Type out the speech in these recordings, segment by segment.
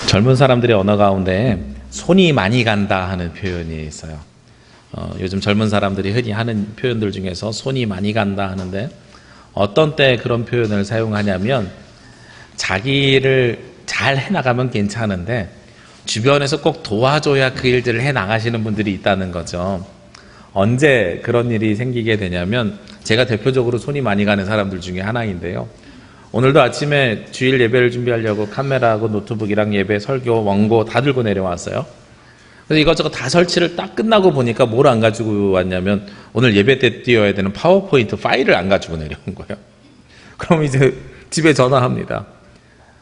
젊은 사람들의 언어 가운데 손이 많이 간다 하는 표현이 있어요. 요즘 젊은 사람들이 흔히 하는 표현들 중에서 손이 많이 간다 하는데, 어떤 때 그런 표현을 사용하냐면 자기를 잘 해나가면 괜찮은데 주변에서 꼭 도와줘야 그 일들을 해나가시는 분들이 있다는 거죠. 언제 그런 일이 생기게 되냐면, 제가 대표적으로 손이 많이 가는 사람들 중에 하나인데요. 오늘도 아침에 주일 예배를 준비하려고 카메라하고 노트북이랑 예배 설교 원고 다 들고 내려왔어요. 그래서 이것저것 다 설치를 딱 끝나고 보니까 뭘 안 가지고 왔냐면, 오늘 예배 때 띄워야 되는 파워포인트 파일을 안 가지고 내려온 거예요. 그럼 이제 집에 전화합니다.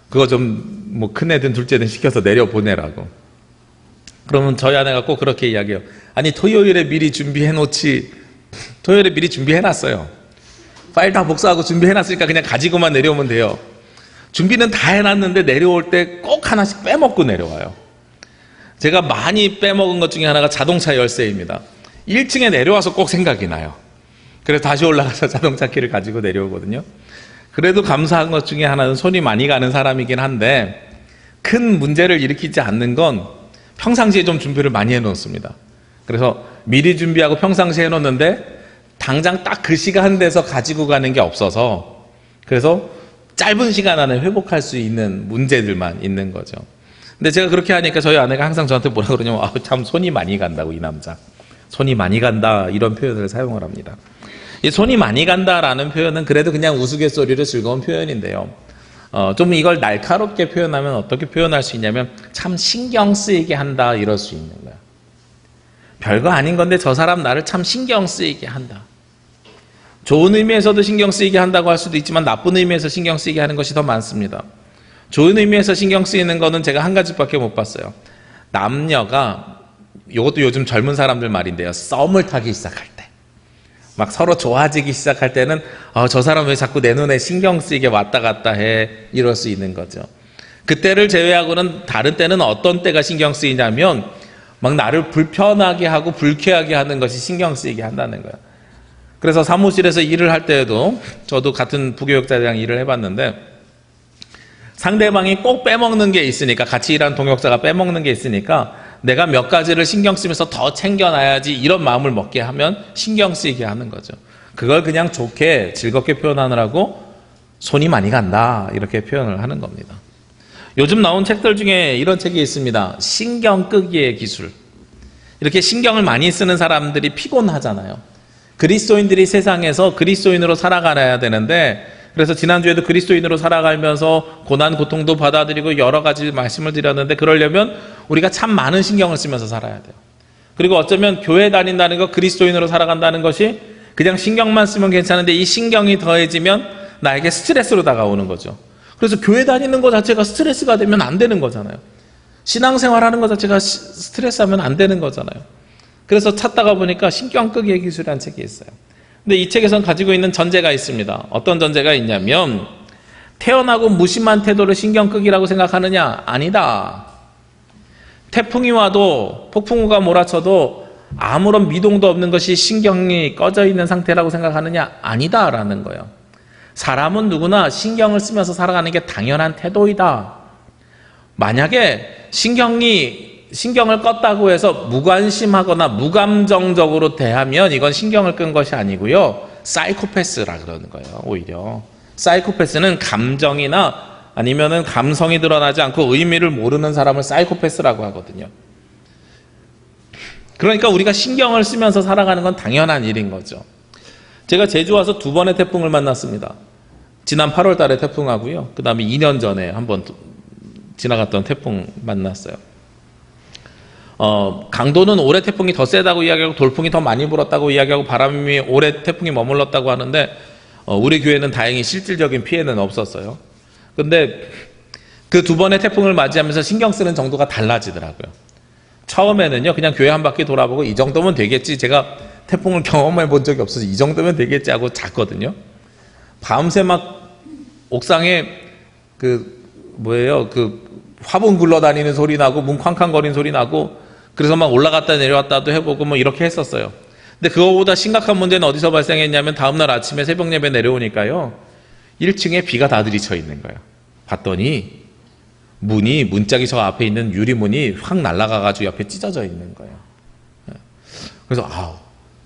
그거 좀 뭐 큰애든 둘째든 시켜서 내려보내라고. 그러면 저희 아내가 꼭 그렇게 이야기해요. 아니, 토요일에 미리 준비해놓지. 토요일에 미리 준비해놨어요. 파일 다 복사하고 준비해놨으니까 그냥 가지고만 내려오면 돼요. 준비는 다 해놨는데 내려올 때 꼭 하나씩 빼먹고 내려와요. 제가 많이 빼먹은 것 중에 하나가 자동차 열쇠입니다. 1층에 내려와서 꼭 생각이 나요. 그래서 다시 올라가서 자동차 키를 가지고 내려오거든요. 그래도 감사한 것 중에 하나는 손이 많이 가는 사람이긴 한데, 큰 문제를 일으키지 않는 건 평상시에 좀 준비를 많이 해놓습니다. 그래서 미리 준비하고 평상시에 해놓는데 당장 딱 그 시간대에서 가지고 가는 게 없어서, 그래서 짧은 시간 안에 회복할 수 있는 문제들만 있는 거죠. 근데 제가 그렇게 하니까 저희 아내가 항상 저한테 뭐라 그러냐면, 참 손이 많이 간다고, 이 남자. 손이 많이 간다, 이런 표현을 사용을 합니다. 이 손이 많이 간다라는 표현은 그래도 그냥 우스갯소리로 즐거운 표현인데요. 좀 이걸 날카롭게 표현하면 어떻게 표현할 수 있냐면, 참 신경 쓰이게 한다, 이럴 수 있는 거야. 별거 아닌 건데 저 사람 나를 참 신경 쓰이게 한다. 좋은 의미에서도 신경 쓰이게 한다고 할 수도 있지만, 나쁜 의미에서 신경 쓰이게 하는 것이 더 많습니다. 좋은 의미에서 신경 쓰이는 거는 제가 한 가지밖에 못 봤어요. 남녀가, 이것도 요즘 젊은 사람들 말인데요, 썸을 타기 시작할 때, 막 서로 좋아지기 시작할 때는 저 사람 왜 자꾸 내 눈에 신경 쓰이게 왔다 갔다 해, 이럴 수 있는 거죠. 그때를 제외하고는 다른 때는 어떤 때가 신경 쓰이냐면, 막 나를 불편하게 하고 불쾌하게 하는 것이 신경 쓰이게 한다는 거예요. 그래서 사무실에서 일을 할 때에도, 저도 같은 부교육자랑 일을 해봤는데, 상대방이 꼭 빼먹는 게 있으니까, 같이 일하는 동역자가 빼먹는 게 있으니까 내가 몇 가지를 신경 쓰면서 더 챙겨놔야지, 이런 마음을 먹게 하면 신경 쓰이게 하는 거죠. 그걸 그냥 좋게 즐겁게 표현하느라고 손이 많이 간다, 이렇게 표현을 하는 겁니다. 요즘 나온 책들 중에 이런 책이 있습니다. 신경 끄기의 기술. 이렇게 신경을 많이 쓰는 사람들이 피곤하잖아요. 그리스도인들이 세상에서 그리스도인으로 살아가야 되는데, 그래서 지난주에도 그리스도인으로 살아가면서 고난 고통도 받아들이고 여러 가지 말씀을 드렸는데, 그러려면 우리가 참 많은 신경을 쓰면서 살아야 돼요. 그리고 어쩌면 교회 다닌다는 것, 그리스도인으로 살아간다는 것이 그냥 신경만 쓰면 괜찮은데, 이 신경이 더해지면 나에게 스트레스로 다가오는 거죠. 그래서 교회 다니는 것 자체가 스트레스가 되면 안 되는 거잖아요. 신앙생활하는 것 자체가 스트레스하면 안 되는 거잖아요. 그래서 찾다가 보니까 신경 끄기의 기술이라는 책이 있어요. 근데 이 책에선 가지고 있는 전제가 있습니다. 어떤 전제가 있냐면, 태어나고 무심한 태도를 신경 끄기라고 생각하느냐? 아니다. 태풍이 와도, 폭풍우가 몰아쳐도 아무런 미동도 없는 것이 신경이 꺼져 있는 상태라고 생각하느냐? 아니다 라는 거예요. 사람은 누구나 신경을 쓰면서 살아가는 게 당연한 태도이다. 만약에 신경을 껐다고 해서 무관심하거나 무감정적으로 대하면 이건 신경을 끈 것이 아니고요, 사이코패스라 그러는 거예요. 오히려 사이코패스는 감정이나 아니면은 감성이 드러나지 않고 의미를 모르는 사람을 사이코패스라고 하거든요. 그러니까 우리가 신경을 쓰면서 살아가는 건 당연한 일인 거죠. 제가 제주 와서 2번의 태풍을 만났습니다. 지난 8월 달에 태풍하고요, 그 다음에 2년 전에 한번 지나갔던 태풍 만났어요. 강도는 올해 태풍이 더 세다고 이야기하고 돌풍이 더 많이 불었다고 이야기하고 바람이 올해 태풍이 머물렀다고 하는데, 우리 교회는 다행히 실질적인 피해는 없었어요. 근데 그 2번의 태풍을 맞이하면서 신경 쓰는 정도가 달라지더라고요. 처음에는요, 그냥 교회 한 바퀴 돌아보고 이 정도면 되겠지, 제가 태풍을 경험해 본 적이 없어서 이 정도면 되겠지 하고 잤거든요. 밤새 막 옥상에 그 화분 굴러다니는 소리 나고 문 쾅쾅거리는 소리 나고, 그래서 막 올라갔다 내려왔다도 해보고 뭐 이렇게 했었어요. 근데 그거보다 심각한 문제는 어디서 발생했냐면, 다음날 아침에 새벽 예배 내려오니까요, 1층에 비가 다 들이쳐 있는 거예요. 봤더니 문짝이 저 앞에 있는 유리문이 확 날아가가지고 옆에 찢어져 있는 거예요. 그래서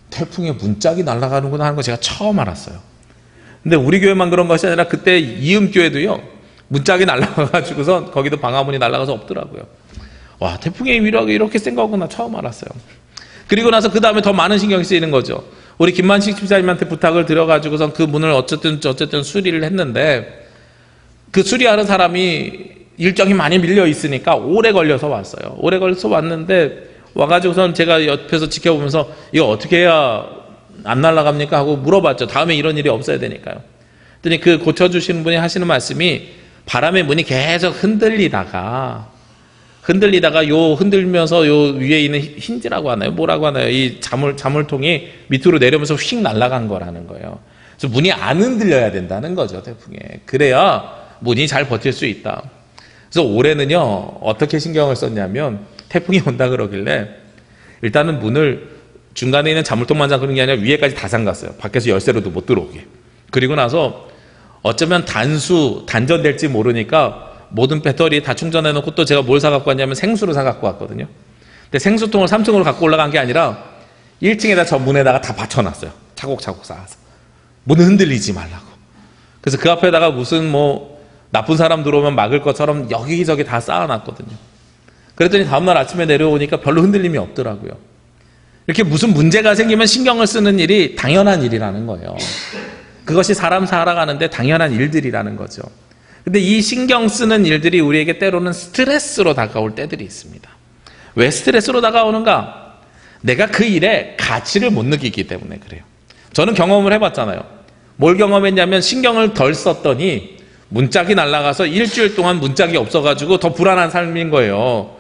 태풍에 문짝이 날아가는구나 하는 거 제가 처음 알았어요. 근데 우리 교회만 그런 것이 아니라 그때 이음교회도요, 문짝이 날아가가지고서 거기도 방화문이 날아가서 없더라고요. 와, 태풍의 위력이 이렇게 센 거구나 처음 알았어요. 그리고 나서 그 다음에 더 많은 신경이 쓰이는 거죠. 우리 김만식 집사님한테 부탁을 드려가지고선 그 문을 어쨌든 수리를 했는데, 그 수리하는 사람이 일정이 많이 밀려 있으니까 오래 걸려서 왔어요. 오래 걸려서 왔는데 와가지고선 제가 옆에서 지켜보면서 이거 어떻게 해야 안 날아갑니까 하고 물어봤죠. 다음에 이런 일이 없어야 되니까요. 그랬더니 그 고쳐주시는 분이 하시는 말씀이, 바람에 문이 계속 흔들리다가 요 흔들면서 요 위에 있는 힌지라고 하나요? 뭐라고 하나요? 이 자물통이 밑으로 내려오면서 휙 날아간 거라는 거예요. 그래서 문이 안 흔들려야 된다는 거죠, 태풍에. 그래야 문이 잘 버틸 수 있다. 그래서 올해는요, 어떻게 신경을 썼냐면, 태풍이 온다 그러길래 일단은 문을 중간에 있는 자물통만 잠그는 게 아니라 위에까지 다 잠갔어요. 밖에서 열쇠로도 못 들어오게. 그리고 나서 어쩌면 단전될지 모르니까 모든 배터리 다 충전해 놓고, 또 제가 뭘 사갖고 왔냐면 생수를 사갖고 왔거든요. 근데 생수통을 3층으로 갖고 올라간 게 아니라 1층에다 저 문에다가 다 받쳐놨어요. 차곡차곡 쌓아서. 문을 흔들리지 말라고. 그래서 그 앞에다가 무슨 나쁜 사람 들어오면 막을 것처럼 여기저기 다 쌓아놨거든요. 그랬더니 다음날 아침에 내려오니까 별로 흔들림이 없더라고요. 이렇게 무슨 문제가 생기면 신경을 쓰는 일이 당연한 일이라는 거예요. 그것이 사람 살아가는데 당연한 일들이라는 거죠. 근데 이 신경 쓰는 일들이 우리에게 때로는 스트레스로 다가올 때들이 있습니다. 왜 스트레스로 다가오는가? 내가 그 일에 가치를 못 느끼기 때문에 그래요. 저는 경험을 해봤잖아요. 뭘 경험했냐면, 신경을 덜 썼더니 문짝이 날아가서 일주일 동안 문짝이 없어가지고 더 불안한 삶인 거예요.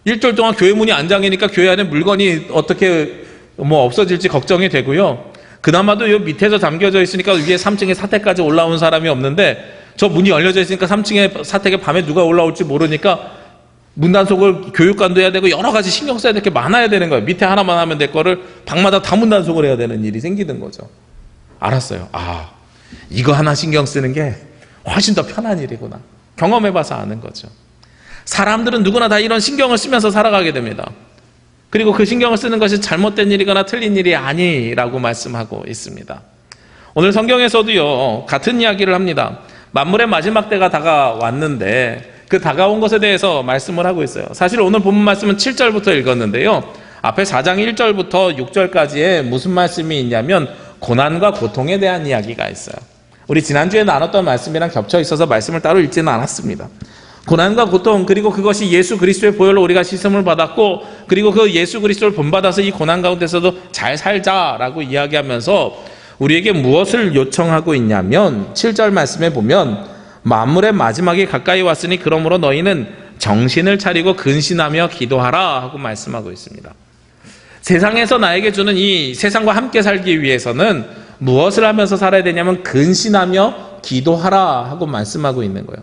일주일 동안 교회 문이 안 잠기니까 교회 안에 물건이 어떻게 없어질지 걱정이 되고요. 그나마도 요 밑에서 잠겨져 있으니까 위에 3층에 사택까지 올라온 사람이 없는데, 저 문이 열려져 있으니까 3층에 사택에 밤에 누가 올라올지 모르니까 문단속을 교육관도 해야 되고 여러 가지 신경 써야 될 게 많아야 되는 거예요. 밑에 하나만 하면 될 거를 방마다 다 문단속을 해야 되는 일이 생기는 거죠. 알았어요. 이거 하나 신경 쓰는 게 훨씬 더 편한 일이구나. 경험해봐서 아는 거죠. 사람들은 누구나 다 이런 신경을 쓰면서 살아가게 됩니다. 그리고 그 신경을 쓰는 것이 잘못된 일이거나 틀린 일이 아니라고 말씀하고 있습니다. 오늘 성경에서도요, 같은 이야기를 합니다. 만물의 마지막 때가 다가왔는데 그 다가온 것에 대해서 말씀을 하고 있어요. 사실 오늘 본문 말씀은 7절부터 읽었는데요, 앞에 4장 1절부터 6절까지에 무슨 말씀이 있냐면 고난과 고통에 대한 이야기가 있어요. 우리 지난주에 나눴던 말씀이랑 겹쳐 있어서 말씀을 따로 읽지는 않았습니다. 고난과 고통, 그리고 그것이 예수 그리스도의 보혈로 우리가 씻음을 받았고, 그리고 그 예수 그리스도를 본받아서 이 고난 가운데서도 잘 살자라고 이야기하면서 우리에게 무엇을 요청하고 있냐면, 7절 말씀에 보면 만물의 마지막이 가까이 왔으니 그러므로 너희는 정신을 차리고 근신하며 기도하라 하고 말씀하고 있습니다. 세상에서 나에게 주는 이 세상과 함께 살기 위해서는 무엇을 하면서 살아야 되냐면 근신하며 기도하라 하고 말씀하고 있는 거예요.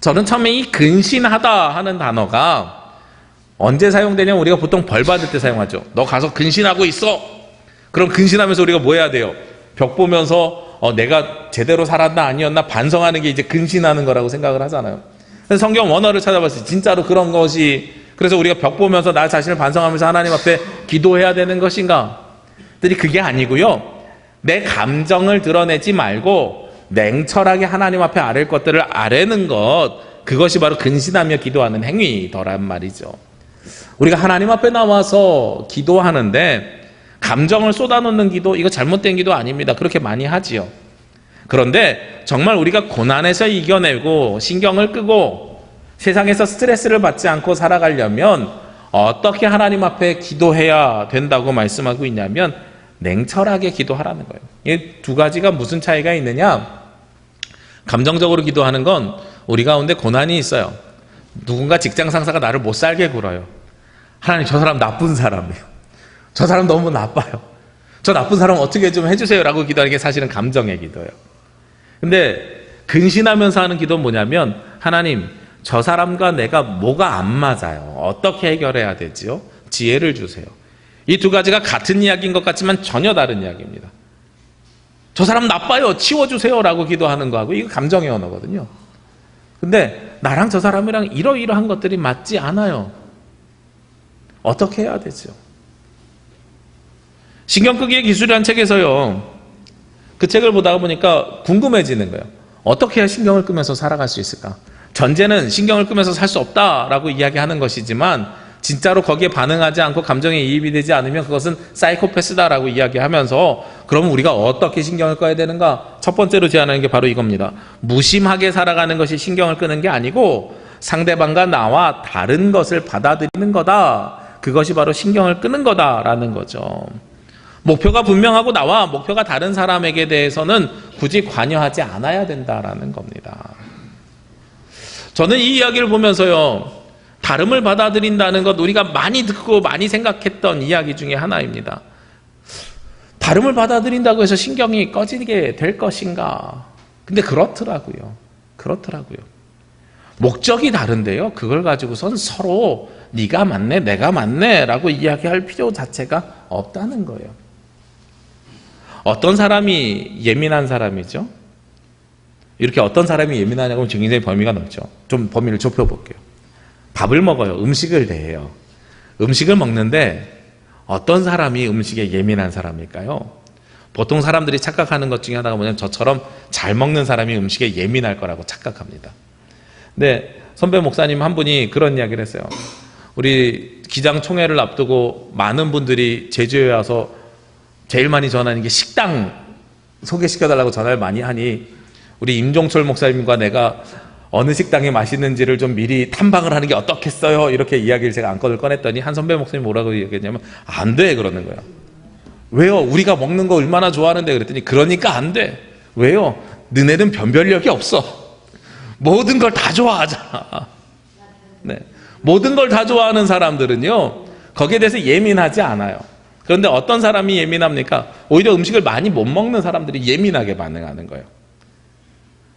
저는 처음에 이 근신하다 하는 단어가 언제 사용되냐면, 우리가 보통 벌 받을 때 사용하죠. 너 가서 근신하고 있어. 그럼 근신하면서 우리가 뭐 해야 돼요? 벽 보면서 내가 제대로 살았나 아니었나 반성하는 게 이제 근신하는 거라고 생각을 하잖아요. 그래서 성경 원어를 찾아봤어요. 진짜로 그런 것이, 그래서 우리가 벽 보면서 나 자신을 반성하면서 하나님 앞에 기도해야 되는 것인가? 그게 아니고요, 내 감정을 드러내지 말고 냉철하게 하나님 앞에 아랠 것들을 아뢰는 것, 그것이 바로 근신하며 기도하는 행위더란 말이죠. 우리가 하나님 앞에 나와서 기도하는데 감정을 쏟아놓는 기도, 이거 잘못된 기도 아닙니다. 그렇게 많이 하지요. 그런데 정말 우리가 고난에서 이겨내고 신경을 끄고 세상에서 스트레스를 받지 않고 살아가려면 어떻게 하나님 앞에 기도해야 된다고 말씀하고 있냐면 냉철하게 기도하라는 거예요. 이 두 가지가 무슨 차이가 있느냐? 감정적으로 기도하는 건 우리 가운데 고난이 있어요. 누군가 직장 상사가 나를 못 살게 굴어요. 하나님, 저 사람 나쁜 사람이에요. 저 사람 너무 나빠요. 저 나쁜 사람 어떻게 좀 해주세요 라고 기도하는 게 사실은 감정의 기도예요. 근데 근신하면서 하는 기도는 뭐냐면, 하나님, 저 사람과 내가 뭐가 안 맞아요. 어떻게 해결해야 되지요? 지혜를 주세요. 이 두 가지가 같은 이야기인 것 같지만 전혀 다른 이야기입니다. 저 사람 나빠요. 치워주세요 라고 기도하는 거하고, 이거 감정의 언어거든요. 근데 나랑 저 사람이랑 이러이러한 것들이 맞지 않아요. 어떻게 해야 되죠? 신경끄기의 기술이라는 책에서요, 그 책을 보다가 보니까 궁금해지는 거예요. 어떻게 해야 신경을 끄면서 살아갈 수 있을까? 전제는 신경을 끄면서 살 수 없다라고 이야기하는 것이지만 진짜로 거기에 반응하지 않고 감정에 이입이 되지 않으면 그것은 사이코패스다라고 이야기하면서, 그럼 우리가 어떻게 신경을 꺼야 되는가? 첫 번째로 제안하는 게 바로 이겁니다. 무심하게 살아가는 것이 신경을 끄는 게 아니고 상대방과 나와 다른 것을 받아들이는 거다. 그것이 바로 신경을 끄는 거다라는 거죠. 목표가 분명하고 나와 목표가 다른 사람에게 대해서는 굳이 관여하지 않아야 된다라는 겁니다. 저는 이 이야기를 보면서요, 다름을 받아들인다는 것, 우리가 많이 듣고 많이 생각했던 이야기 중에 하나입니다. 다름을 받아들인다고 해서 신경이 꺼지게 될 것인가? 근데 그렇더라고요. 목적이 다른데요, 그걸 가지고선 서로 네가 맞네 내가 맞네 라고 이야기할 필요 자체가 없다는 거예요. 어떤 사람이 예민한 사람이죠? 이렇게 어떤 사람이 예민하냐고 하면 굉장히 범위가 넓죠. 좀 범위를 좁혀볼게요. 밥을 먹어요. 음식을 대해요. 음식을 먹는데 어떤 사람이 음식에 예민한 사람일까요? 보통 사람들이 착각하는 것 중에 하나가 뭐냐면 저처럼 잘 먹는 사람이 음식에 예민할 거라고 착각합니다. 근데 선배 목사님 한 분이 그런 이야기를 했어요. 우리 기장총회를 앞두고 많은 분들이 제주에 와서 제일 많이 전하는 게 식당 소개시켜달라고 전화를 많이 하니 우리 임종철 목사님과 내가 어느 식당이 맛있는지를 좀 미리 탐방을 하는 게 어떻겠어요? 이렇게 이야기를 제가 안건을 꺼냈더니 한 선배 목사님이 뭐라고 얘기했냐면 안 돼 그러는 거예요. 왜요? 우리가 먹는 거 얼마나 좋아하는데 그랬더니 그러니까 안 돼. 왜요? 너네는 변별력이 없어. 모든 걸 다 좋아하잖아. 네. 모든 걸 다 좋아하는 사람들은요, 거기에 대해서 예민하지 않아요. 그런데 어떤 사람이 예민합니까? 오히려 음식을 많이 못 먹는 사람들이 예민하게 반응하는 거예요.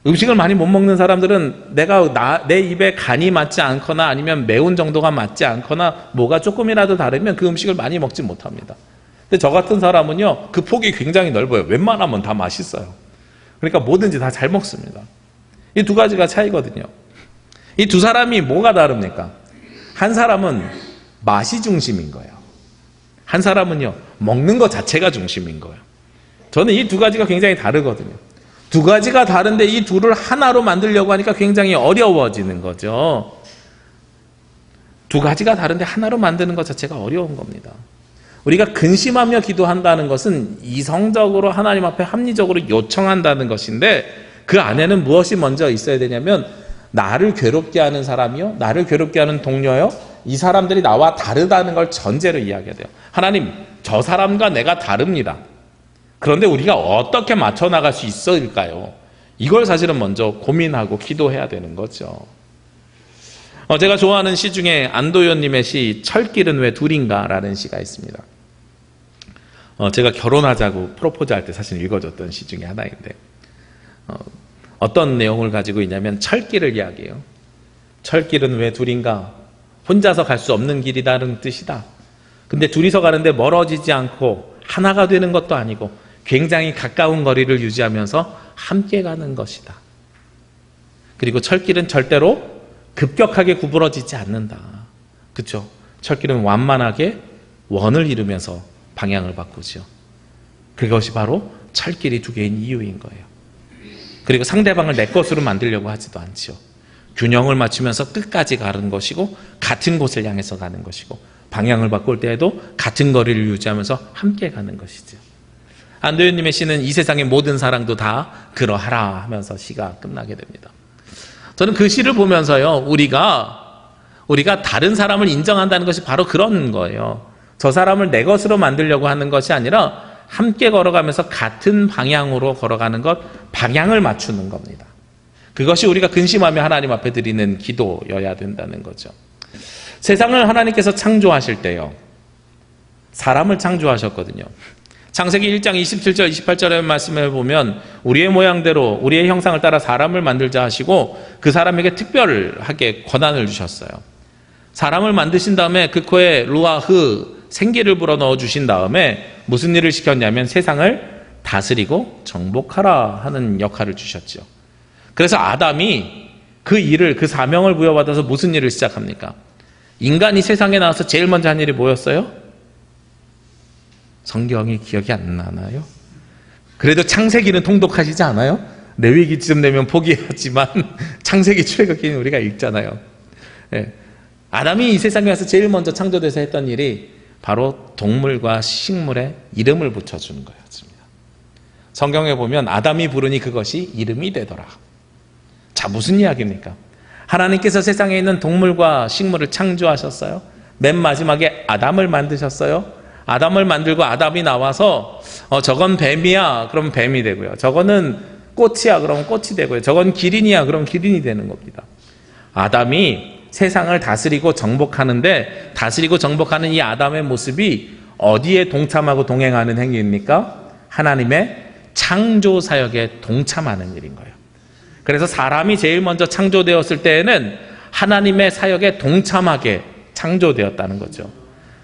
음식을 많이 못 먹는 사람들은 내 입에 간이 맞지 않거나 아니면 매운 정도가 맞지 않거나 뭐가 조금이라도 다르면 그 음식을 많이 먹지 못합니다. 근데 저 같은 사람은요, 그 폭이 굉장히 넓어요. 웬만하면 다 맛있어요. 그러니까 뭐든지 다 잘 먹습니다. 이 두 가지가 차이거든요. 이 두 사람이 뭐가 다릅니까? 한 사람은 맛이 중심인 거예요. 한 사람은요, 먹는 것 자체가 중심인 거예요. 저는 이 두 가지가 굉장히 다르거든요. 두 가지가 다른데 이 둘을 하나로 만들려고 하니까 굉장히 어려워지는 거죠. 두 가지가 다른데 하나로 만드는 것 자체가 어려운 겁니다. 우리가 근심하며 기도한다는 것은 이성적으로 하나님 앞에 합리적으로 요청한다는 것인데, 그 안에는 무엇이 먼저 있어야 되냐면 나를 괴롭게 하는 사람이요, 나를 괴롭게 하는 동료요, 이 사람들이 나와 다르다는 걸 전제로 이야기해야 돼요. 하나님, 저 사람과 내가 다릅니다. 그런데 우리가 어떻게 맞춰 나갈 수 있을까요? 이걸 사실은 먼저 고민하고 기도해야 되는 거죠. 제가 좋아하는 시 중에 안도현님의 시 철길은 왜 둘인가 라는 시가 있습니다. 제가 결혼하자고 프로포즈할 때 사실 읽어줬던 시 중에 하나인데, 어떤 내용을 가지고 있냐면 철길을 이야기해요. 철길은 왜 둘인가? 혼자서 갈 수 없는 길이라는 뜻이다. 근데 둘이서 가는데 멀어지지 않고 하나가 되는 것도 아니고 굉장히 가까운 거리를 유지하면서 함께 가는 것이다. 그리고 철길은 절대로 급격하게 구부러지지 않는다. 그렇죠? 철길은 완만하게 원을 이루면서 방향을 바꾸죠. 그것이 바로 철길이 두 개인 이유인 거예요. 그리고 상대방을 내 것으로 만들려고 하지도 않죠. 균형을 맞추면서 끝까지 가는 것이고 같은 곳을 향해서 가는 것이고 방향을 바꿀 때에도 같은 거리를 유지하면서 함께 가는 것이죠. 안도현님의 시는 이 세상의 모든 사랑도 다 그러하라 하면서 시가 끝나게 됩니다. 저는 그 시를 보면서요, 우리가 다른 사람을 인정한다는 것이 바로 그런 거예요. 저 사람을 내 것으로 만들려고 하는 것이 아니라 함께 걸어가면서 같은 방향으로 걸어가는 것, 방향을 맞추는 겁니다. 그것이 우리가 근심하며 하나님 앞에 드리는 기도여야 된다는 거죠. 세상을 하나님께서 창조하실 때요, 사람을 창조하셨거든요. 창세기 1장 27절 28절의 말씀을 보면 우리의 모양대로 우리의 형상을 따라 사람을 만들자 하시고 그 사람에게 특별하게 권한을 주셨어요. 사람을 만드신 다음에 그 코에 루아흐, 생기를 불어넣어 주신 다음에 무슨 일을 시켰냐면 세상을 다스리고 정복하라 하는 역할을 주셨죠. 그래서 아담이 그 일을, 그 사명을 부여받아서 무슨 일을 시작합니까? 인간이 세상에 나와서 제일 먼저 한 일이 뭐였어요? 성경이 기억이 안 나나요? 그래도 창세기는 통독하시지 않아요? 레위기쯤 되면 포기하지만 창세기, 출애굽기는 우리가 읽잖아요. 예. 아담이 이 세상에 와서 제일 먼저 창조돼서 했던 일이 바로 동물과 식물에 이름을 붙여주는 거였습니다. 성경에 보면 아담이 부르니 그것이 이름이 되더라. 자, 무슨 이야기입니까? 하나님께서 세상에 있는 동물과 식물을 창조하셨어요. 맨 마지막에 아담을 만드셨어요. 아담을 만들고 아담이 나와서 저건 뱀이야, 그럼 뱀이 되고요. 저거는 꽃이야, 그럼 꽃이 되고요. 저건 기린이야, 그럼 기린이 되는 겁니다. 아담이 세상을 다스리고 정복하는데, 다스리고 정복하는 이 아담의 모습이 어디에 동참하고 동행하는 행위입니까? 하나님의 창조 사역에 동참하는 일인 거예요. 그래서 사람이 제일 먼저 창조되었을 때에는 하나님의 사역에 동참하게 창조되었다는 거죠.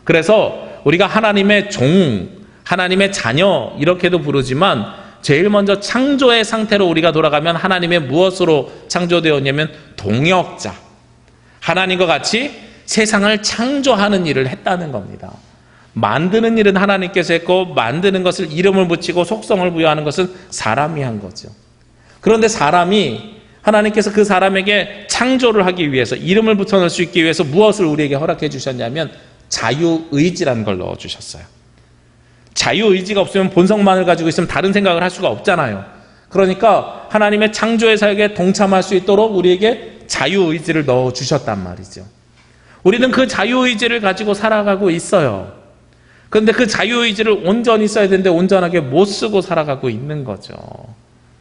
그래서 우리가 하나님의 종, 하나님의 자녀 이렇게도 부르지만 제일 먼저 창조의 상태로 우리가 돌아가면 하나님의 무엇으로 창조되었냐면 동역자, 하나님과 같이 세상을 창조하는 일을 했다는 겁니다. 만드는 일은 하나님께서 했고, 만드는 것을 이름을 붙이고 속성을 부여하는 것은 사람이 한 거죠. 그런데 사람이, 하나님께서 그 사람에게 창조를 하기 위해서, 이름을 붙여놓을 수 있기 위해서 무엇을 우리에게 허락해 주셨냐면 자유의지라는 걸 넣어주셨어요. 자유의지가 없으면 본성만을 가지고 있으면 다른 생각을 할 수가 없잖아요. 그러니까 하나님의 창조의 사역에 동참할 수 있도록 우리에게 자유의지를 넣어주셨단 말이죠. 우리는 그 자유의지를 가지고 살아가고 있어요. 그런데 그 자유의지를 온전히 써야 되는데 온전하게 못 쓰고 살아가고 있는 거죠.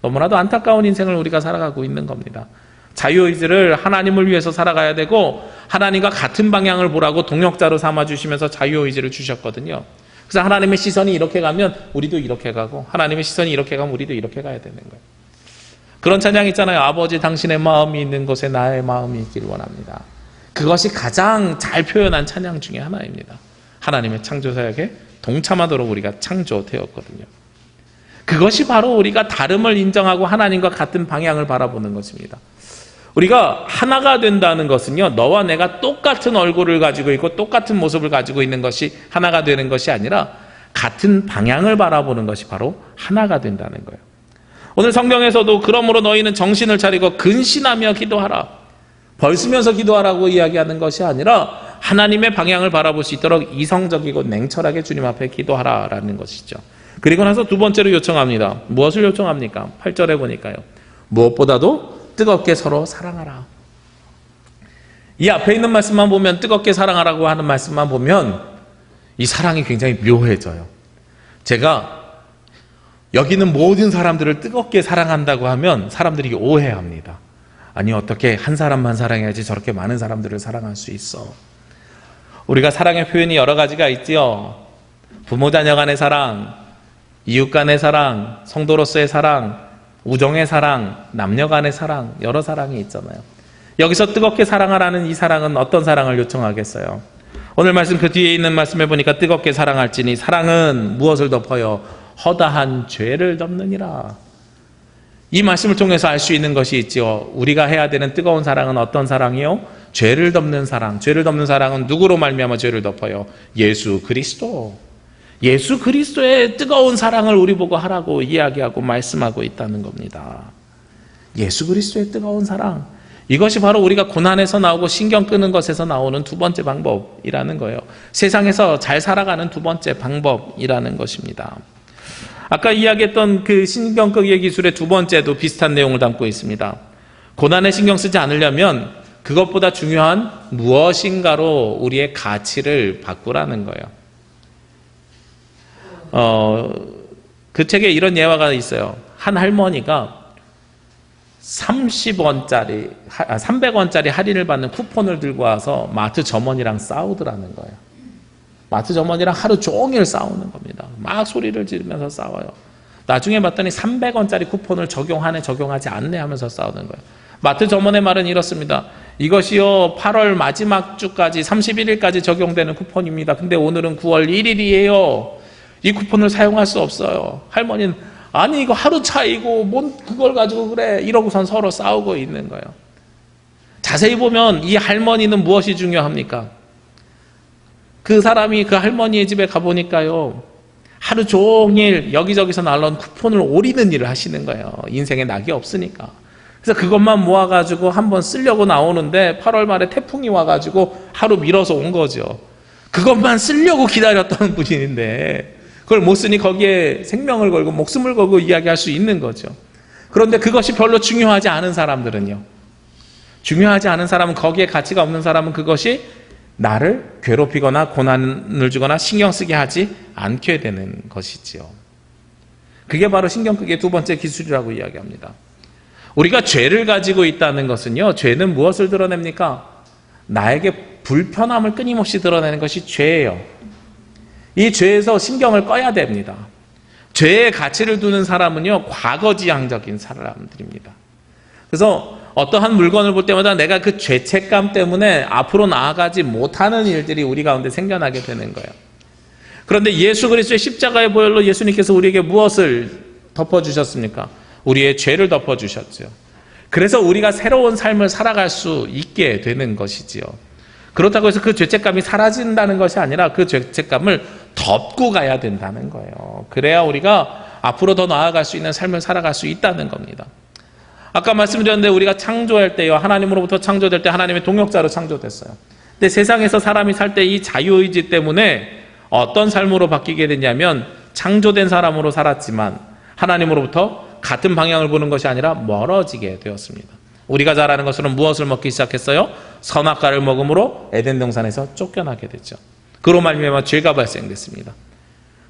너무나도 안타까운 인생을 우리가 살아가고 있는 겁니다. 자유의지를 하나님을 위해서 살아가야 되고, 하나님과 같은 방향을 보라고 동역자로 삼아주시면서 자유의지를 주셨거든요. 그래서 하나님의 시선이 이렇게 가면 우리도 이렇게 가고, 하나님의 시선이 이렇게 가면 우리도 이렇게 가야 되는 거예요. 그런 찬양 있잖아요. 아버지 당신의 마음이 있는 곳에 나의 마음이 있기를 원합니다. 그것이 가장 잘 표현한 찬양 중에 하나입니다. 하나님의 창조사역에 동참하도록 우리가 창조되었거든요. 그것이 바로 우리가 다름을 인정하고 하나님과 같은 방향을 바라보는 것입니다. 우리가 하나가 된다는 것은요, 너와 내가 똑같은 얼굴을 가지고 있고 똑같은 모습을 가지고 있는 것이 하나가 되는 것이 아니라 같은 방향을 바라보는 것이 바로 하나가 된다는 거예요. 오늘 성경에서도 그러므로 너희는 정신을 차리고 근신하며 기도하라, 벌쓰면서 기도하라고 이야기하는 것이 아니라 하나님의 방향을 바라볼 수 있도록 이성적이고 냉철하게 주님 앞에 기도하라라는 것이죠. 그리고 나서 두 번째로 요청합니다. 무엇을 요청합니까? 8절에 보니까요, 무엇보다도 뜨겁게 서로 사랑하라. 이 앞에 있는 말씀만 보면, 뜨겁게 사랑하라고 하는 말씀만 보면 이 사랑이 굉장히 묘해져요. 제가 여기 있는 모든 사람들을 뜨겁게 사랑한다고 하면 사람들이 오해합니다. 아니, 어떻게 한 사람만 사랑해야지 저렇게 많은 사람들을 사랑할 수 있어? 우리가 사랑의 표현이 여러 가지가 있지요. 부모 자녀 간의 사랑, 이웃 간의 사랑, 성도로서의 사랑, 우정의 사랑, 남녀 간의 사랑, 여러 사랑이 있잖아요. 여기서 뜨겁게 사랑하라는 이 사랑은 어떤 사랑을 요청하겠어요? 오늘 말씀 그 뒤에 있는 말씀에 보니까 뜨겁게 사랑할지니, 사랑은 무엇을 덮어요? 허다한 죄를 덮느니라. 이 말씀을 통해서 알 수 있는 것이 있죠. 우리가 해야 되는 뜨거운 사랑은 어떤 사랑이요? 죄를 덮는 사랑. 죄를 덮는 사랑은 누구로 말미암아 죄를 덮어요? 예수 그리스도. 예수 그리스도의 뜨거운 사랑을 우리 보고 하라고 이야기하고 말씀하고 있다는 겁니다. 예수 그리스도의 뜨거운 사랑, 이것이 바로 우리가 고난에서 나오고 신경 끄는 것에서 나오는 두 번째 방법이라는 거예요. 세상에서 잘 살아가는 두 번째 방법이라는 것입니다. 아까 이야기했던 그 신경 끄기의 기술의 두 번째도 비슷한 내용을 담고 있습니다. 고난에 신경 쓰지 않으려면 그것보다 중요한 무엇인가로 우리의 가치를 바꾸라는 거예요. 그 책에 이런 예화가 있어요. 한 할머니가 300원짜리 할인을 받는 쿠폰을 들고 와서 마트 점원이랑 싸우더라는 거예요. 마트 점원이랑 하루 종일 싸우는 겁니다. 막 소리를 지르면서 싸워요. 나중에 봤더니 300원짜리 쿠폰을 적용하네 적용하지 않네 하면서 싸우는 거예요. 마트 점원의 말은 이렇습니다. 이것이요 8월 마지막 주까지 31일까지 적용되는 쿠폰입니다. 근데 오늘은 9월 1일이에요. 이 쿠폰을 사용할 수 없어요. 할머니는 아니 이거 하루 차이고 뭔 그걸 가지고 그래, 이러고선 서로 싸우고 있는 거예요. 자세히 보면 이 할머니는 무엇이 중요합니까? 그 사람이 그 할머니의 집에 가보니까요, 하루 종일 여기저기서 날라온 쿠폰을 오리는 일을 하시는 거예요. 인생에 낙이 없으니까. 그래서 그것만 모아가지고 한번 쓰려고 나오는데 8월 말에 태풍이 와가지고 하루 밀어서 온 거죠. 그것만 쓰려고 기다렸던 분인데 그걸 못 쓰니 거기에 생명을 걸고 목숨을 걸고 이야기할 수 있는 거죠. 그런데 그것이 별로 중요하지 않은 사람들은요, 중요하지 않은 사람은, 거기에 가치가 없는 사람은 그것이 나를 괴롭히거나 고난을 주거나 신경 쓰게 하지 않게 되는 것이지요. 그게 바로 신경끄기의 두 번째 기술이라고 이야기합니다. 우리가 죄를 가지고 있다는 것은요, 죄는 무엇을 드러냅니까? 나에게 불편함을 끊임없이 드러내는 것이 죄예요. 이 죄에서 신경을 꺼야 됩니다. 죄에 가치를 두는 사람은요, 과거지향적인 사람들입니다. 그래서 어떠한 물건을 볼 때마다 내가 그 죄책감 때문에 앞으로 나아가지 못하는 일들이 우리 가운데 생겨나게 되는 거예요. 그런데 예수 그리스도의 십자가의 보혈로 예수님께서 우리에게 무엇을 덮어주셨습니까? 우리의 죄를 덮어주셨죠. 그래서 우리가 새로운 삶을 살아갈 수 있게 되는 것이지요. 그렇다고 해서 그 죄책감이 사라진다는 것이 아니라 그 죄책감을 덮고 가야 된다는 거예요. 그래야 우리가 앞으로 더 나아갈 수 있는 삶을 살아갈 수 있다는 겁니다. 아까 말씀드렸는데 우리가 창조할 때요, 하나님으로부터 창조될 때 하나님의 동역자로 창조됐어요. 근데 세상에서 사람이 살 때 이 자유의지 때문에 어떤 삶으로 바뀌게 됐냐면, 창조된 사람으로 살았지만 하나님으로부터 같은 방향을 보는 것이 아니라 멀어지게 되었습니다. 우리가 잘 아는 것으로는 무엇을 먹기 시작했어요? 선악과를 먹음으로 에덴 동산에서 쫓겨나게 됐죠. 그로 말미암아 죄가 발생됐습니다.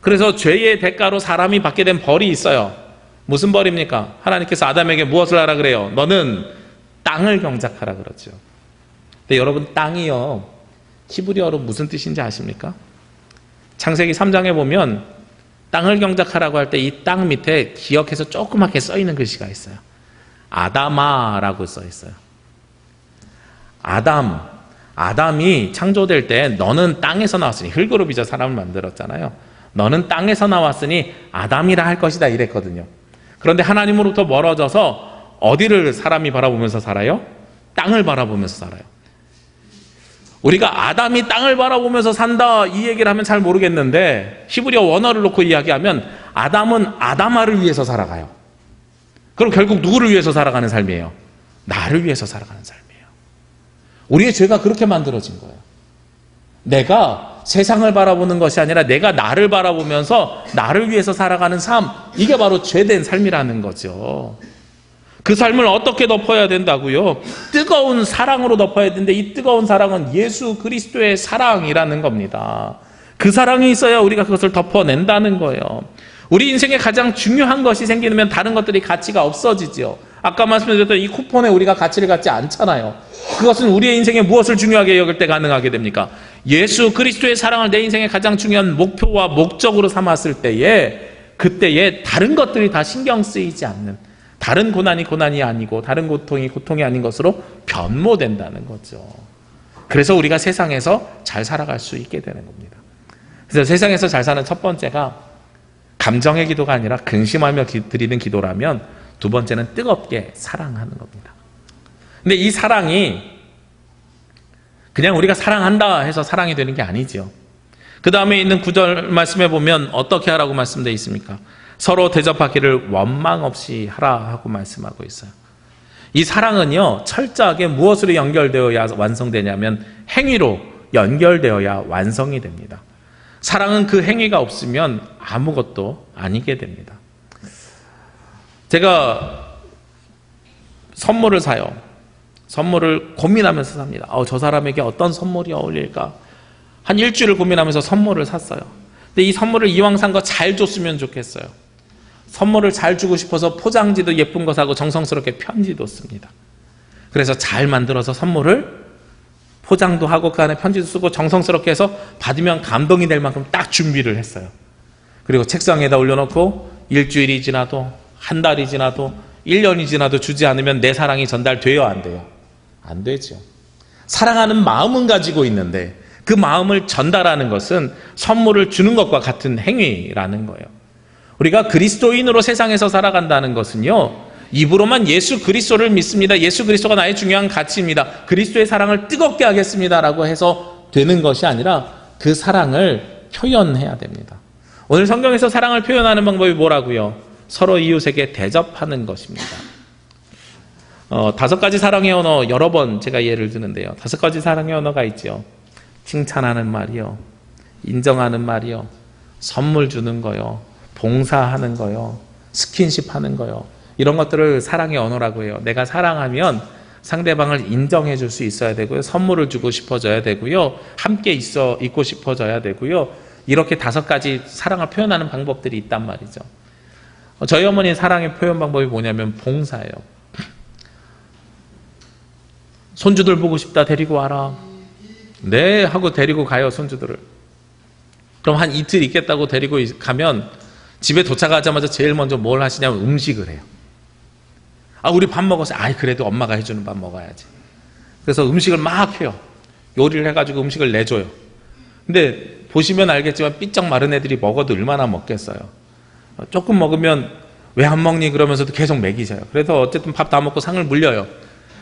그래서 죄의 대가로 사람이 받게 된 벌이 있어요. 무슨 벌입니까? 하나님께서 아담에게 무엇을 하라 그래요? 너는 땅을 경작하라 그러죠. 근데 여러분, 땅이요, 히브리어로 무슨 뜻인지 아십니까? 창세기 3장에 보면 땅을 경작하라고 할 때 이 땅 밑에 기억해서 조그맣게 써 있는 글씨가 있어요. 아담아라고 써 있어요. 아담이 창조될 때 너는 땅에서 나왔으니, 흙으로 빚어 사람을 만들었잖아요. 너는 땅에서 나왔으니 아담이라 할 것이다 이랬거든요. 그런데 하나님으로부터 멀어져서 어디를 사람이 바라보면서 살아요? 땅을 바라보면서 살아요. 우리가 아담이 땅을 바라보면서 산다 이 얘기를 하면 잘 모르겠는데, 히브리어 원어를 놓고 이야기하면 아담은 아담아를 위해서 살아가요. 그럼 결국 누구를 위해서 살아가는 삶이에요? 나를 위해서 살아가는 삶이에요. 우리의 죄가 그렇게 만들어진 거예요. 내가 세상을 바라보는 것이 아니라 내가 나를 바라보면서 나를 위해서 살아가는 삶, 이게 바로 죄된 삶이라는 거죠. 그 삶을 어떻게 덮어야 된다고요? 뜨거운 사랑으로 덮어야 되는데, 이 뜨거운 사랑은 예수 그리스도의 사랑이라는 겁니다. 그 사랑이 있어야 우리가 그것을 덮어낸다는 거예요. 우리 인생에 가장 중요한 것이 생기면 다른 것들이 가치가 없어지죠. 아까 말씀드렸던 이 쿠폰에 우리가 가치를 갖지 않잖아요. 그것은 우리의 인생에 무엇을 중요하게 여길 때 가능하게 됩니까? 예수 그리스도의 사랑을 내 인생의 가장 중요한 목표와 목적으로 삼았을 때에, 그때에 다른 것들이 다 신경 쓰이지 않는, 다른 고난이 고난이 아니고 다른 고통이 고통이 아닌 것으로 변모된다는 거죠. 그래서 우리가 세상에서 잘 살아갈 수 있게 되는 겁니다. 그래서 세상에서 잘 사는 첫 번째가 감정의 기도가 아니라 근심하며 드리는 기도라면, 두 번째는 뜨겁게 사랑하는 겁니다. 근데 이 사랑이 그냥 우리가 사랑한다 해서 사랑이 되는 게 아니죠. 그 다음에 있는 9절 말씀에 보면 어떻게 하라고 말씀되어 있습니까? 서로 대접하기를 원망 없이 하라 하고 말씀하고 있어요. 이 사랑은요, 철저하게 무엇으로 연결되어야 완성되냐면 행위로 연결되어야 완성이 됩니다. 사랑은 그 행위가 없으면 아무것도 아니게 됩니다. 제가 선물을 사요. 선물을 고민하면서 삽니다. 저 사람에게 어떤 선물이 어울릴까? 한 일주일을 고민하면서 선물을 샀어요. 근데 이 선물을 이왕 산 거 잘 줬으면 좋겠어요. 선물을 잘 주고 싶어서 포장지도 예쁜 거 사고 정성스럽게 편지도 씁니다. 그래서 잘 만들어서 선물을 포장도 하고 그 안에 편지도 쓰고 정성스럽게 해서 받으면 감동이 될 만큼 딱 준비를 했어요. 그리고 책상에다 올려놓고 일주일이 지나도, 한 달이 지나도, 1년이 지나도 주지 않으면 내 사랑이 전달돼요, 안 돼요? 안 되죠. 사랑하는 마음은 가지고 있는데 그 마음을 전달하는 것은 선물을 주는 것과 같은 행위라는 거예요. 우리가 그리스도인으로 세상에서 살아간다는 것은요, 입으로만 예수 그리스도를 믿습니다. 예수 그리스도가 나의 중요한 가치입니다. 그리스도의 사랑을 뜨겁게 하겠습니다라고 해서 되는 것이 아니라 그 사랑을 표현해야 됩니다. 오늘 성경에서 사랑을 표현하는 방법이 뭐라고요? 서로 이웃에게 대접하는 것입니다. 5가지 사랑의 언어 여러 번 제가 예를 드는데요. 5가지 사랑의 언어가 있죠. 칭찬하는 말이요, 인정하는 말이요, 선물 주는 거요, 봉사하는 거요, 스킨십 하는 거요. 이런 것들을 사랑의 언어라고 해요. 내가 사랑하면 상대방을 인정해 줄 수 있어야 되고요. 선물을 주고 싶어져야 되고요. 함께 있고 싶어져야 되고요. 이렇게 5가지 사랑을 표현하는 방법들이 있단 말이죠. 저희 어머니의 사랑의 표현 방법이 뭐냐면 봉사예요. 손주들 보고 싶다, 데리고 와라. 네 하고 데리고 가요, 손주들을. 그럼 한 이틀 있겠다고 데리고 가면 집에 도착하자마자 제일 먼저 뭘 하시냐면 음식을 해요. 우리 밥 먹었어요. 그래도 엄마가 해주는 밥 먹어야지. 그래서 음식을 막 해요. 요리를 해가지고 음식을 내줘요. 근데 보시면 알겠지만 삐쩍 마른 애들이 먹어도 얼마나 먹겠어요. 조금 먹으면 왜 안 먹니 그러면서도 계속 먹이세요. 그래서 어쨌든 밥 다 먹고 상을 물려요.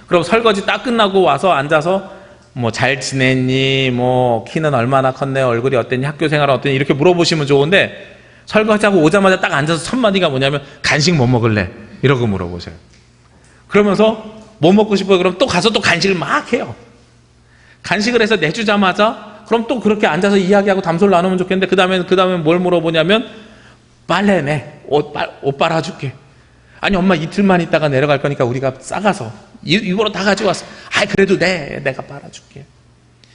그럼 설거지 딱 끝나고 와서 앉아서 뭐 잘 지냈니, 뭐 키는 얼마나 컸네, 얼굴이 어땠니, 학교 생활은 어땠니 이렇게 물어보시면 좋은데, 설거지하고 오자마자 딱 앉아서 첫 마디가 뭐냐면 간식 뭐 먹을래? 이러고 물어보셔요. 그러면서 뭐 먹고 싶어요? 그럼 또 가서 또 간식을 막 해요. 간식을 해서 내주자마자 그럼 또 그렇게 앉아서 이야기하고 담소를 나누면 좋겠는데, 그 다음에 뭘 물어보냐면 빨래네, 옷 빨아줄게. 아니 엄마 이틀만 있다가 내려갈 거니까 우리가 싸가서 이거로 다 가져왔어. 그래도 내가 빨아줄게.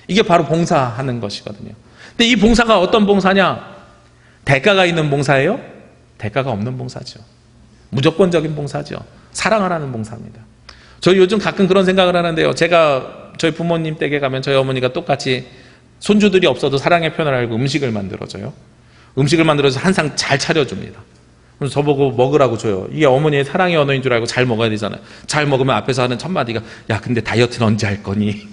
이게 바로 봉사하는 것이거든요. 근데 이 봉사가 어떤 봉사냐? 대가가 있는 봉사예요? 대가가 없는 봉사죠. 무조건적인 봉사죠. 사랑을 하는 봉사입니다. 저희 요즘 가끔 그런 생각을 하는데요. 제가 저희 부모님 댁에 가면 저희 어머니가 똑같이 손주들이 없어도 사랑의 표현을 알고 음식을 만들어줘요. 음식을 만들어서 항상 잘 차려줍니다. 그래서 저보고 먹으라고 줘요. 이게 어머니의 사랑의 언어인 줄 알고 잘 먹어야 되잖아요. 잘 먹으면 앞에서 하는 첫 마디가 야 근데 다이어트는 언제 할 거니?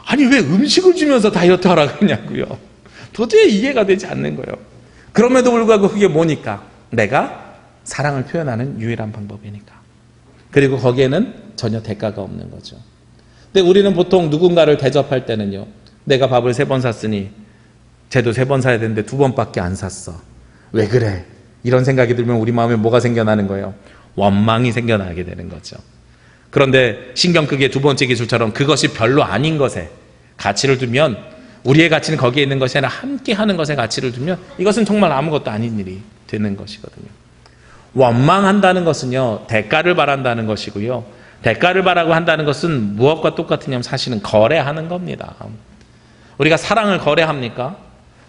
아니 왜 음식을 주면서 다이어트 하라고 하냐고요. 도저히 이해가 되지 않는 거예요. 그럼에도 불구하고 그게 뭐니까? 내가 사랑을 표현하는 유일한 방법이니까. 그리고 거기에는 전혀 대가가 없는 거죠. 근데 우리는 보통 누군가를 대접할 때는요, 내가 밥을 3번 샀으니 쟤도 3번 사야 되는데 2번밖에 안 샀어. 왜 그래? 이런 생각이 들면 우리 마음에 뭐가 생겨나는 거예요? 원망이 생겨나게 되는 거죠. 그런데 신경크기의 2번째 기술처럼 그것이 별로 아닌 것에 가치를 두면, 우리의 가치는 거기에 있는 것이 아니라 함께 하는 것에 가치를 두면 이것은 정말 아무것도 아닌 일이 되는 것이거든요. 원망한다는 것은요, 대가를 바란다는 것이고요. 대가를 바라고 한다는 것은 무엇과 똑같으냐면 사실은 거래하는 겁니다. 우리가 사랑을 거래합니까?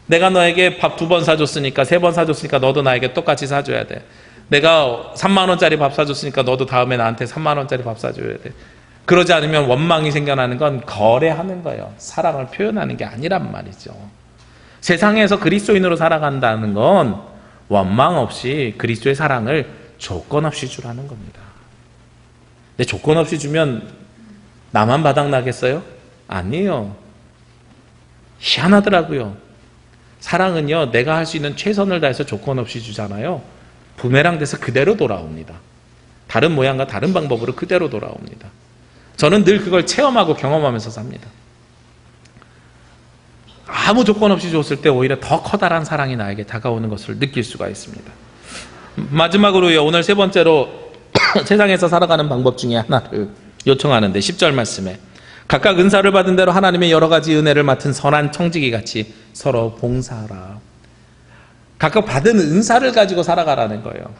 내가 너에게 밥 2번 사줬으니까, 3번 사줬으니까 너도 나에게 똑같이 사줘야 돼. 내가 3만 원짜리 밥 사줬으니까 너도 다음에 나한테 3만 원짜리 밥 사줘야 돼. 그러지 않으면 원망이 생겨나는 건 거래하는 거예요. 사랑을 표현하는 게 아니란 말이죠. 세상에서 그리스도인으로 살아간다는 건 원망 없이 그리스도의 사랑을 조건 없이 주라는 겁니다. 근데 조건 없이 주면 나만 바닥나겠어요? 아니에요. 희한하더라고요. 사랑은요, 내가 할 수 있는 최선을 다해서 조건 없이 주잖아요. 부메랑 돼서 그대로 돌아옵니다. 다른 모양과 다른 방법으로 그대로 돌아옵니다. 저는 늘 그걸 체험하고 경험하면서 삽니다. 아무 조건 없이 줬을 때 오히려 더 커다란 사랑이 나에게 다가오는 것을 느낄 수가 있습니다. 마지막으로요, 오늘 3번째로 세상에서 살아가는 방법 중에 하나를 요청하는데, 10절 말씀에 각각 은사를 받은 대로 하나님의 여러 가지 은혜를 맡은 선한 청지기 같이 서로 봉사하라. 각각 받은 은사를 가지고 살아가라는 거예요.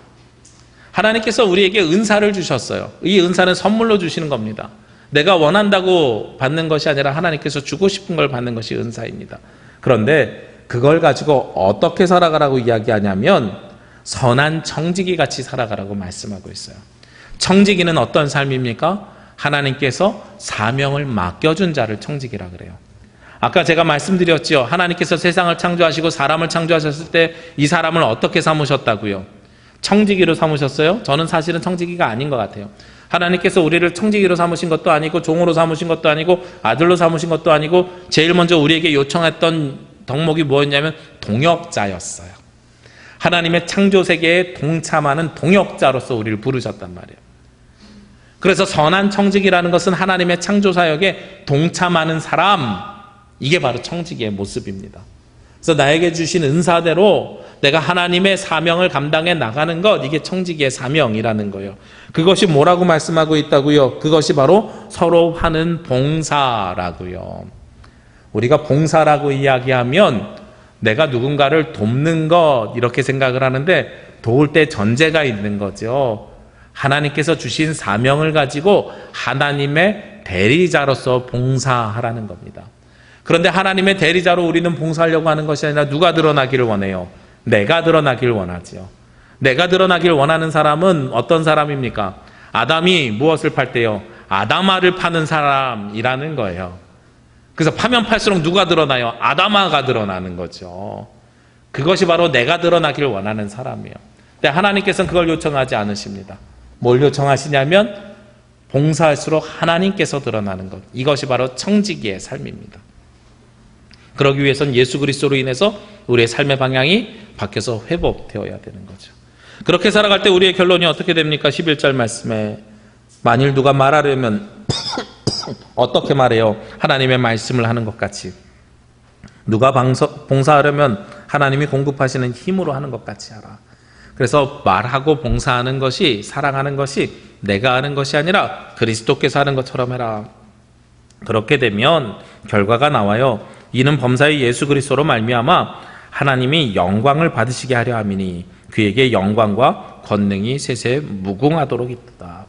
하나님께서 우리에게 은사를 주셨어요. 이 은사는 선물로 주시는 겁니다. 내가 원한다고 받는 것이 아니라 하나님께서 주고 싶은 걸 받는 것이 은사입니다. 그런데 그걸 가지고 어떻게 살아가라고 이야기하냐면 선한 청지기 같이 살아가라고 말씀하고 있어요. 청지기는 어떤 삶입니까? 하나님께서 사명을 맡겨준 자를 청지기라 그래요. 아까 제가 말씀드렸죠. 하나님께서 세상을 창조하시고 사람을 창조하셨을 때 이 사람을 어떻게 삼으셨다고요? 청지기로 삼으셨어요? 저는 사실은 청지기가 아닌 것 같아요. 하나님께서 우리를 청지기로 삼으신 것도 아니고 종으로 삼으신 것도 아니고 아들로 삼으신 것도 아니고 제일 먼저 우리에게 요청했던 덕목이 뭐였냐면 동역자였어요. 하나님의 창조 세계에 동참하는 동역자로서 우리를 부르셨단 말이에요. 그래서 선한 청직이라는 것은 하나님의 창조 사역에 동참하는 사람, 이게 바로 청직의 모습입니다. 그래서 나에게 주신 은사대로 내가 하나님의 사명을 감당해 나가는 것, 이게 청지기의 사명이라는 거예요. 그것이 뭐라고 말씀하고 있다고요? 그것이 바로 서로 하는 봉사라고요. 우리가 봉사라고 이야기하면 내가 누군가를 돕는 것, 이렇게 생각을 하는데 도울 때 전제가 있는 거죠. 하나님께서 주신 사명을 가지고 하나님의 대리자로서 봉사하라는 겁니다. 그런데 하나님의 대리자로 우리는 봉사하려고 하는 것이 아니라 누가 드러나기를 원해요? 내가 드러나길 원하지요. 내가 드러나길 원하는 사람은 어떤 사람입니까? 아담이 무엇을 팔 때요? 아담아를 파는 사람이라는 거예요. 그래서 파면 팔수록 누가 드러나요? 아담아가 드러나는 거죠. 그것이 바로 내가 드러나길 원하는 사람이에요. 근데 하나님께서는 그걸 요청하지 않으십니다. 뭘 요청하시냐면 봉사할수록 하나님께서 드러나는 것. 이것이 바로 청지기의 삶입니다. 그러기 위해서는 예수 그리스도로 인해서 우리의 삶의 방향이 바뀌어서 회복되어야 되는 거죠. 그렇게 살아갈 때 우리의 결론이 어떻게 됩니까? 11절 말씀에 만일 누가 말하려면 어떻게 말해요? 하나님의 말씀을 하는 것 같이. 누가 봉사하려면 하나님이 공급하시는 힘으로 하는 것 같이 하라. 그래서 말하고 봉사하는 것이, 사랑하는 것이 내가 하는 것이 아니라 그리스도께서 하는 것처럼 해라. 그렇게 되면 결과가 나와요. 이는 범사의 예수 그리스도로 말미암아 하나님이 영광을 받으시게 하려 함이니 그에게 영광과 권능이 세세 무궁하도록 있다.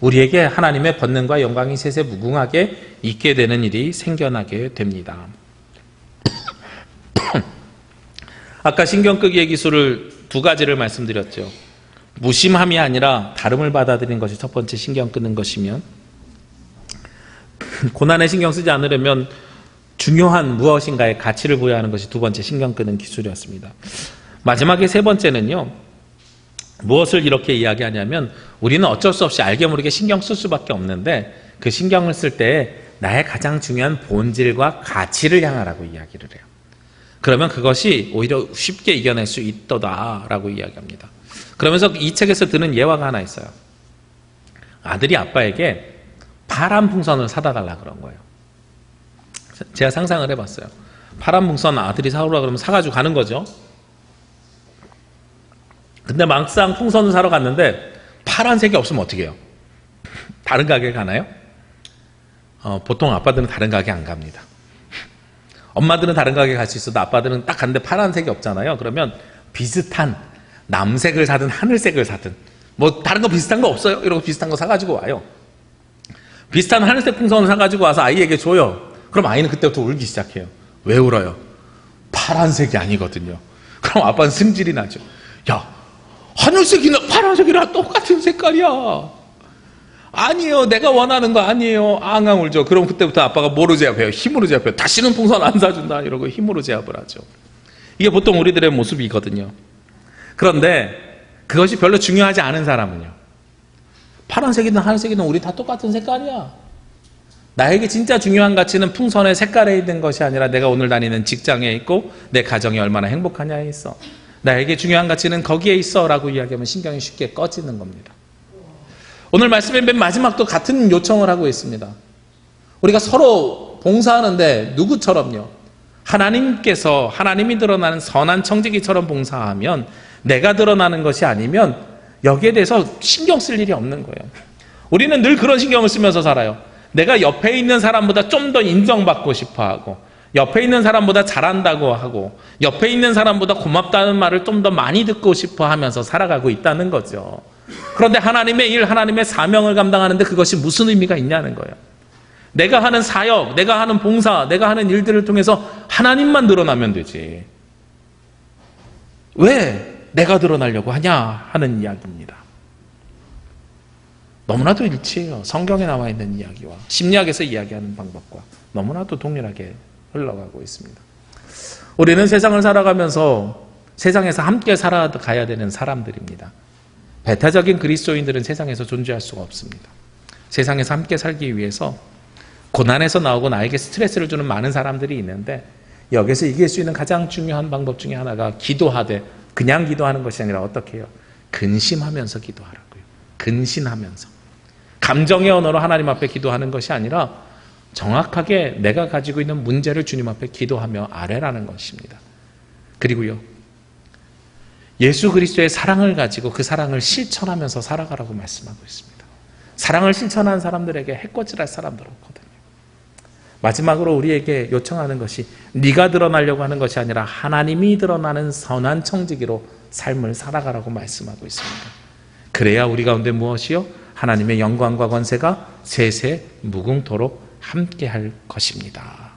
우리에게 하나님의 권능과 영광이 세세 무궁하게 있게 되는 일이 생겨나게 됩니다. 아까 신경끄기의 기술을 두 가지를 말씀드렸죠. 무심함이 아니라 다름을 받아들이는 것이 첫 번째 신경 끄는 것이면, 고난에 신경 쓰지 않으려면 중요한 무엇인가에 가치를 부여하는 것이 두 번째 신경 끄는 기술이었습니다. 마지막에 세 번째는요, 무엇을 이렇게 이야기하냐면 우리는 어쩔 수 없이 알게 모르게 신경 쓸 수밖에 없는데 그 신경을 쓸 때 나의 가장 중요한 본질과 가치를 향하라고 이야기를 해요. 그러면 그것이 오히려 쉽게 이겨낼 수 있다라고 이야기합니다. 그러면서 이 책에서 드는 예화가 하나 있어요. 아들이 아빠에게 파란 풍선을 사다 달라 그런 거예요. 제가 상상을 해봤어요. 파란 풍선 아들이 사오라 그러면 사가지고 가는 거죠. 근데 막상 풍선을 사러 갔는데 파란색이 없으면 어떻게 해요? 다른 가게 가나요? 보통 아빠들은 다른 가게 안 갑니다. 엄마들은 다른 가게 갈 수 있어도 아빠들은 딱 갔는데 파란색이 없잖아요. 그러면 비슷한 남색을 사든 하늘색을 사든 뭐 다른 거 비슷한 거 없어요? 이러고 비슷한 거 사가지고 와요. 비슷한 하늘색 풍선을 사가지고 와서 아이에게 줘요. 그럼 아이는 그때부터 울기 시작해요. 왜 울어요? 파란색이 아니거든요. 그럼 아빠는 승질이 나죠. 야, 하늘색이나 파란색이랑 똑같은 색깔이야. 아니에요. 내가 원하는 거 아니에요. 앙앙 울죠. 그럼 그때부터 아빠가 뭐로 제압해요? 힘으로 제압해요. 다시는 풍선 안 사준다. 이러고 힘으로 제압을 하죠. 이게 보통 우리들의 모습이거든요. 그런데 그것이 별로 중요하지 않은 사람은요. 파란색이든 하늘색이든 우리 다 똑같은 색깔이야. 나에게 진짜 중요한 가치는 풍선의 색깔에 있는 것이 아니라 내가 오늘 다니는 직장에 있고 내 가정이 얼마나 행복하냐에 있어. 나에게 중요한 가치는 거기에 있어 라고 이야기하면 신경이 쉽게 꺼지는 겁니다. 오늘 말씀의 맨 마지막도 같은 요청을 하고 있습니다. 우리가 서로 봉사하는데 누구처럼요? 하나님께서, 하나님이 드러나는 선한 청지기처럼 봉사하면 내가 드러나는 것이 아니면 여기에 대해서 신경 쓸 일이 없는 거예요. 우리는 늘 그런 신경을 쓰면서 살아요. 내가 옆에 있는 사람보다 좀 더 인정받고 싶어 하고, 옆에 있는 사람보다 잘한다고 하고, 옆에 있는 사람보다 고맙다는 말을 좀 더 많이 듣고 싶어 하면서 살아가고 있다는 거죠. 그런데 하나님의 일, 하나님의 사명을 감당하는데 그것이 무슨 의미가 있냐는 거예요. 내가 하는 사역, 내가 하는 봉사, 내가 하는 일들을 통해서 하나님만 드러나면 되지. 왜 내가 드러나려고 하냐 하는 이야기입니다. 너무나도 일치해요. 성경에 나와 있는 이야기와 심리학에서 이야기하는 방법과 너무나도 동일하게 흘러가고 있습니다. 우리는 세상을 살아가면서 세상에서 함께 살아가야 되는 사람들입니다. 배타적인 그리스도인들은 세상에서 존재할 수가 없습니다. 세상에서 함께 살기 위해서 고난에서 나오고 나에게 스트레스를 주는 많은 사람들이 있는데 여기서 이길 수 있는 가장 중요한 방법 중에 하나가 기도하되 그냥 기도하는 것이 아니라 어떻게 해요? 근심하면서 기도하라고요. 근신하면서. 감정의 언어로 하나님 앞에 기도하는 것이 아니라 정확하게 내가 가지고 있는 문제를 주님 앞에 기도하며 아뢰라는 것입니다. 그리고요, 예수 그리스도의 사랑을 가지고 그 사랑을 실천하면서 살아가라고 말씀하고 있습니다. 사랑을 실천한 사람들에게 해코지할 사람들 없거든요. 마지막으로 우리에게 요청하는 것이 네가 드러나려고 하는 것이 아니라 하나님이 드러나는 선한 청지기로 삶을 살아가라고 말씀하고 있습니다. 그래야 우리 가운데 무엇이요? 하나님의 영광과 권세가 세세 무궁토록 함께할 것입니다.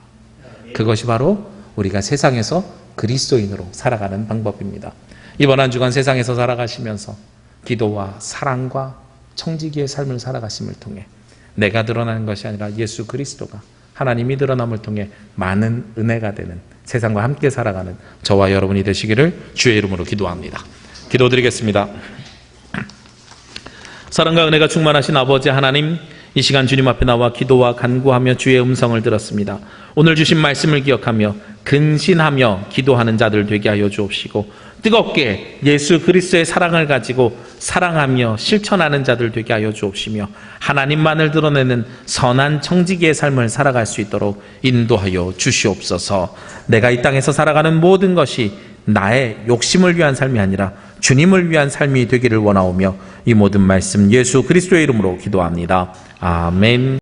그것이 바로 우리가 세상에서 그리스도인으로 살아가는 방법입니다. 이번 한 주간 세상에서 살아가시면서 기도와 사랑과 청지기의 삶을 살아가심을 통해 내가 드러나는 것이 아니라 예수 그리스도가 하나님이 드러남을 통해 많은 은혜가 되는 세상과 함께 살아가는 저와 여러분이 되시기를 주의 이름으로 기도합니다. 기도드리겠습니다. 사랑과 은혜가 충만하신 아버지 하나님, 이 시간 주님 앞에 나와 기도와 간구하며 주의 음성을 들었습니다. 오늘 주신 말씀을 기억하며 근신하며 기도하는 자들 되게 하여 주옵시고, 뜨겁게 예수 그리스도의 사랑을 가지고 사랑하며 실천하는 자들 되게 하여 주옵시며, 하나님만을 드러내는 선한 청지기의 삶을 살아갈 수 있도록 인도하여 주시옵소서. 내가 이 땅에서 살아가는 모든 것이 나의 욕심을 위한 삶이 아니라 주님을 위한 삶이 되기를 원하오며, 이 모든 말씀 예수 그리스도의 이름으로 기도합니다. 아멘.